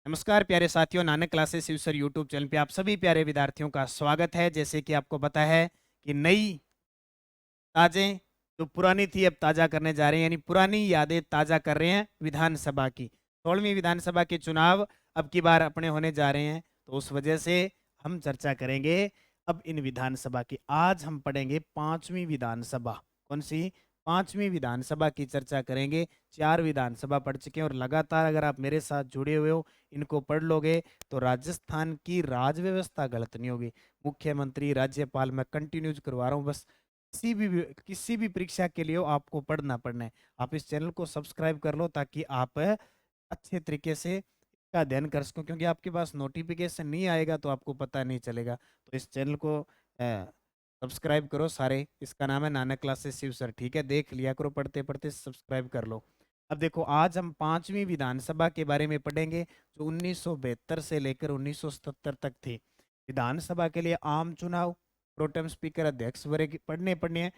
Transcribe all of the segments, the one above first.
नमस्कार प्यारे साथियों, Nanak classes sir YouTube channel पे आप सभी प्यारे विद्यार्थियों का स्वागत है। जैसे कि आपको पता है कि नई ताजें जो पुरानी थी अब ताज़ा करने जा रहे हैं, यानी पुरानी यादें ताज़ा कर रहे हैं विधानसभा की। 16वीं विधानसभा के चुनाव अब की बार अपने होने जा रहे हैं, तो उस वजह से हम चर्चा करेंगे अब इन विधानसभा की। आज हम पढ़ेंगे 5वीं विधानसभा। कौन सी? 5वीं विधानसभा की चर्चा करेंगे। 4 विधानसभा पढ़ चुके हैं और लगातार अगर आप मेरे साथ जुड़े हुए हो, इनको पढ़ लोगे तो राजस्थान की राज व्यवस्था गलत नहीं होगी। मुख्यमंत्री, राज्यपाल मैं कंटिन्यूज करवा रहा हूँ, बस किसी भी परीक्षा के लिए हो, आपको पढ़ना है। आप इस चैनल को सब्सक्राइब कर लो ताकि आप अच्छे तरीके से इसका अध्ययन कर सको, क्योंकि आपके पास नोटिफिकेशन नहीं आएगा तो आपको पता नहीं चलेगा। तो इस चैनल को सब्सक्राइब करो सारे। इसका नाम है नानक क्लासेस शिव सर। ठीक है, देख लिया करो, पढ़ते पढ़ते सब्सक्राइब कर लो। अब देखो, आज हम 5वीं विधानसभा के बारे में पढ़ेंगे, जो 1972 से लेकर 1977 तक थी। विधानसभा के लिए आम चुनाव, प्रोटेम स्पीकर, अध्यक्ष वगैरह पढ़ने हैं।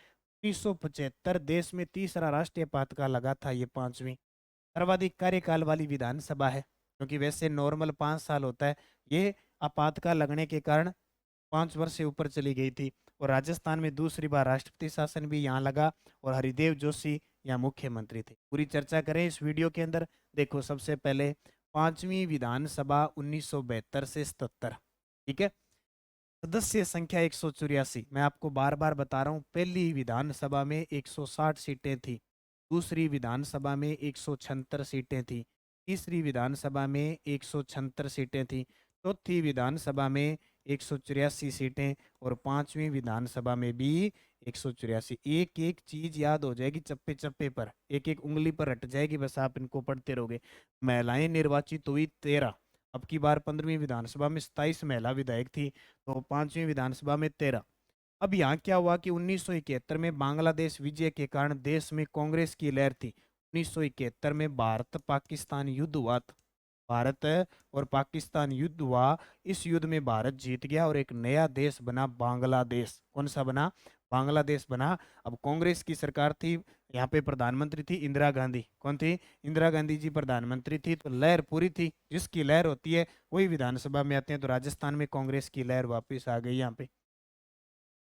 1975 देश में तीसरा राष्ट्रीय आपातकाल लगा था। ये 5वीं सर्वाधिक कार्यकाल वाली विधानसभा है, क्योंकि वैसे नॉर्मल 5 साल होता है। ये आपातकाल लगने के कारण 5 वर्ष से ऊपर चली गई थी। और राजस्थान में दूसरी बार राष्ट्रपति शासन भी यहाँ लगा और हरिदेव जोशी यहाँ मुख्यमंत्री थे। पूरी चर्चा करें इस वीडियो के अंदर। देखो, सबसे पहले 5वीं विधानसभा 1972 से 77। ठीक है, सदस्य संख्या 184। मैं आपको बार बार बता रहा हूँ, पहली विधानसभा में 160 सीटें थी, दूसरी विधानसभा में 176 सीटें थी, तीसरी विधानसभा में 176 सीटें थी, चौथी विधानसभा में 184 सीटें और 5वीं विधानसभा में भी 184। एक एक चीज याद हो जाएगी, चप्पे चप्पे पर, एक एक उंगली पर रट जाएगी, बस आप इनको पढ़ते रहोगे। महिलाएं निर्वाचित हुई 13। अब की बार 15वीं विधानसभा में 27 महिला विधायक थी, तो 5वीं विधानसभा में 13। अब यहाँ क्या हुआ कि 1971 में बांग्लादेश विजय के कारण देश में कांग्रेस की लहर थी। 1971 में भारत पाकिस्तान युद्ध हुआ था। भारत और पाकिस्तान युद्ध हुआ। इस युद्ध में भारत जीत गया और एक नया देश बना बांग्लादेश। कौन सा बना? बांग्लादेश बना। अब कांग्रेस की सरकार थी, यहाँ पे प्रधानमंत्री थी इंदिरा गांधी। कौन थी? इंदिरा गांधी जी प्रधानमंत्री थी, तो लहर पूरी थी। जिसकी लहर होती है वही विधानसभा में आते हैं। तो राजस्थान में कांग्रेस की लहर वापस आ गई यहाँ पे।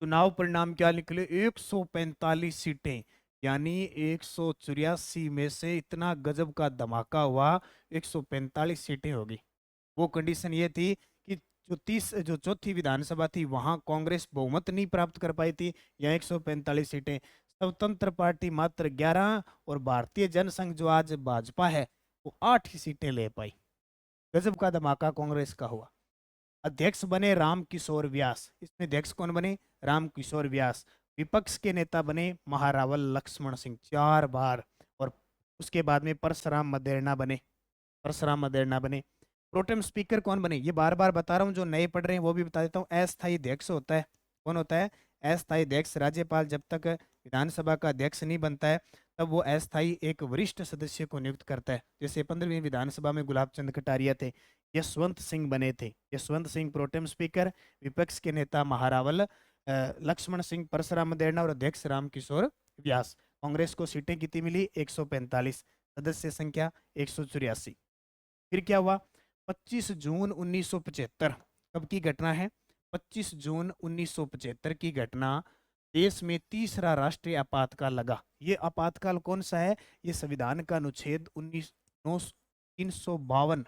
चुनाव परिणाम क्या निकले? 145 सीटें, यानी 184 में से इतना गजब का धमाका हुआ, 145 सीटें होगी। वो कंडीशन ये थी कि जो चौथी विधानसभा थी वहां कांग्रेस बहुमत नहीं प्राप्त कर पाई थी। यहाँ 145 सीटें, स्वतंत्र पार्टी मात्र 11 और भारतीय जनसंघ जो आज भाजपा है वो 8 ही सीटें ले पाई। गजब का धमाका कांग्रेस का हुआ। अध्यक्ष बने राम किशोर व्यास। इसमें अध्यक्ष कौन बने? राम किशोर व्यास। विपक्ष के नेता बने महारावल लक्ष्मण सिंह 4 बार। और उसके बाद में परसराम मदेरणा बने। परसराम मदेरणा बने। प्रोटेम स्पीकर कौन बने? ये बार बार बता रहा हूँ, जो नए पढ़ रहे हैं वो भी बता देता हूँ। अस्थायी अध्यक्ष होता है। कौन होता है? अस्थायी अध्यक्ष। राज्यपाल जब तक विधानसभा का अध्यक्ष नहीं बनता है तब वो अस्थायी एक वरिष्ठ सदस्य को नियुक्त करता है। जैसे 15वीं विधानसभा में गुलाब चंद कटारिया थे, यशवंत सिंह बने थे। यशवंत सिंह प्रोटेम स्पीकर, विपक्ष के नेता महारावल लक्ष्मण सिंह, परसराम मदेरणा और अध्यक्ष राम किशोर व्यास। कांग्रेस को सीटें कितनी मिली? 145, सदस्य संख्या 184। फिर क्या हुआ? 25 जून 1975, कब की घटना है? 25 जून 1975 की घटना। देश में तीसरा राष्ट्रीय आपातकाल लगा। ये आपातकाल कौन सा है? ये संविधान का अनुच्छेद 352।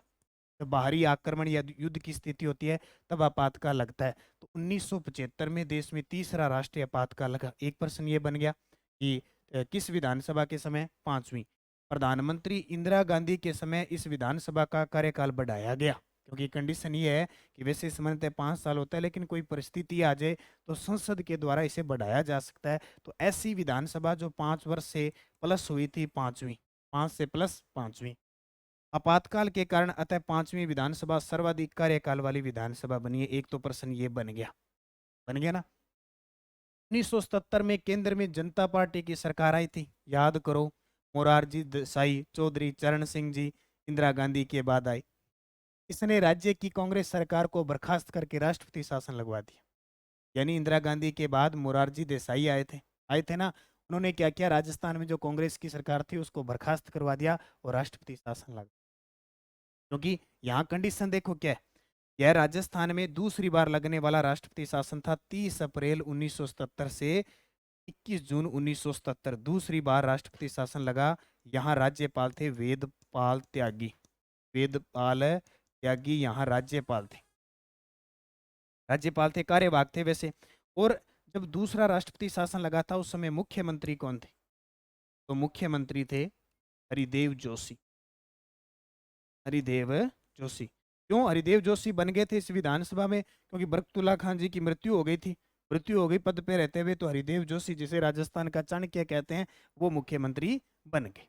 जब बाहरी आक्रमण या युद्ध की स्थिति होती है तब आपातकाल लगता है। तो 1975 में देश में तीसरा राष्ट्रीय आपातकाल लगा। एक प्रश्न ये बन गया कि किस विधानसभा के समय? 5वीं। प्रधानमंत्री इंदिरा गांधी के समय इस विधानसभा का कार्यकाल बढ़ाया गया, क्योंकि कंडीशन ये है कि वैसे सामान्यतः 5 साल होता है, लेकिन कोई परिस्थिति आ जाए तो संसद के द्वारा इसे बढ़ाया जा सकता है। तो ऐसी विधानसभा जो 5 वर्ष से प्लस हुई थी, 5वीं। 5 से प्लस 5वीं। आपातकाल के कारण अतः 5वीं विधानसभा सर्वाधिक कार्यकाल वाली विधानसभा बनी है। एक तो प्रश्न ये बन गया। बन गया ना? 1977 में केंद्र में जनता पार्टी की सरकार आई थी, याद करो। मोरारजी देसाई, चौधरी चरण सिंह जी इंदिरा गांधी के बाद आई। इसने राज्य की कांग्रेस सरकार को बर्खास्त करके राष्ट्रपति शासन लगवा दिया। यानी इंदिरा गांधी के बाद मोरारजी देसाई आए थे ना। उन्होंने क्या किया? राजस्थान में जो कांग्रेस की सरकार थी उसको बर्खास्त करवा दिया और राष्ट्रपति शासन लगा। क्योंकि यहाँ कंडीशन देखो क्या है, यह राजस्थान में दूसरी बार लगने वाला राष्ट्रपति शासन था 30 अप्रैल 1977 से 21 जून 1977, दूसरी बार राष्ट्रपति शासन लगा। यहाँ राज्यपाल थे वेदपाल त्यागी, वेदपाल त्यागी यहाँ राज्यपाल थे, राज्यपाल थे, कार्यवाहक थे वैसे। और जब दूसरा राष्ट्रपति शासन लगा था उस समय मुख्यमंत्री कौन थे? तो मुख्यमंत्री थे हरिदेव जोशी, हरिदेव जोशी। क्यों हरिदेव जोशी बन गए थे इस विधानसभा में? क्योंकि बरकतुल्ला खान जी की मृत्यु हो गई थी, मृत्यु हो गई पद पे रहते हुए, तो हरिदेव जोशी जिसे राजस्थान का चाणक्य कहते हैं वो मुख्यमंत्री बन गए।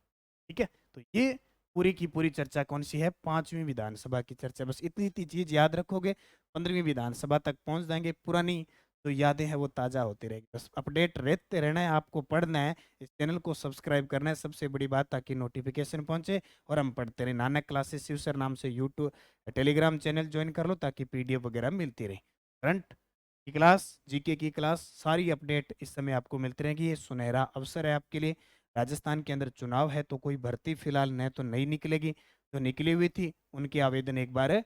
ठीक है, तो ये पूरी की पूरी चर्चा कौन सी है? 5वीं विधानसभा की चर्चा। बस इतनी इतनी चीज याद रखोगे, 15वीं विधानसभा तक पहुंच जाएंगे। पुरानी जो यादें हैं वो ताजा होती रहेगी। बस अपडेट रहते रहना है, आपको पढ़ना है, इस चैनल को सब्सक्राइब करना है सबसे बड़ी बात, ताकि नोटिफिकेशन पहुंचे और हम पढ़ते रहे। नानक क्लासेस शिव सर नाम से यूट्यूब टेलीग्राम चैनल ज्वाइन कर लो ताकि पीडीएफ वगैरह मिलती रहे। करंट की क्लास, जीके की क्लास, सारी अपडेट इस समय आपको मिलती रहेगी। ये सुनहरा अवसर है आपके लिए। राजस्थान के अंदर चुनाव है तो कोई भर्ती फिलहाल न तो नहीं निकलेगी, जो निकली हुई थी उनके आवेदन एक बार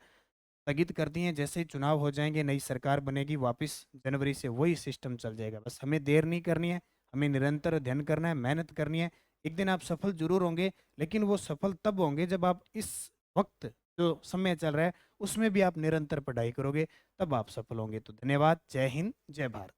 स्थगित कर दिए हैं। जैसे ही चुनाव हो जाएंगे, नई सरकार बनेगी, वापस जनवरी से वही सिस्टम चल जाएगा। बस हमें देर नहीं करनी है, हमें निरंतर अध्ययन करना है, मेहनत करनी है। एक दिन आप सफल जरूर होंगे, लेकिन वो सफल तब होंगे जब आप इस वक्त जो समय चल रहा है उसमें भी आप निरंतर पढ़ाई करोगे, तब आप सफल होंगे। तो धन्यवाद, जय हिंद, जय भारत।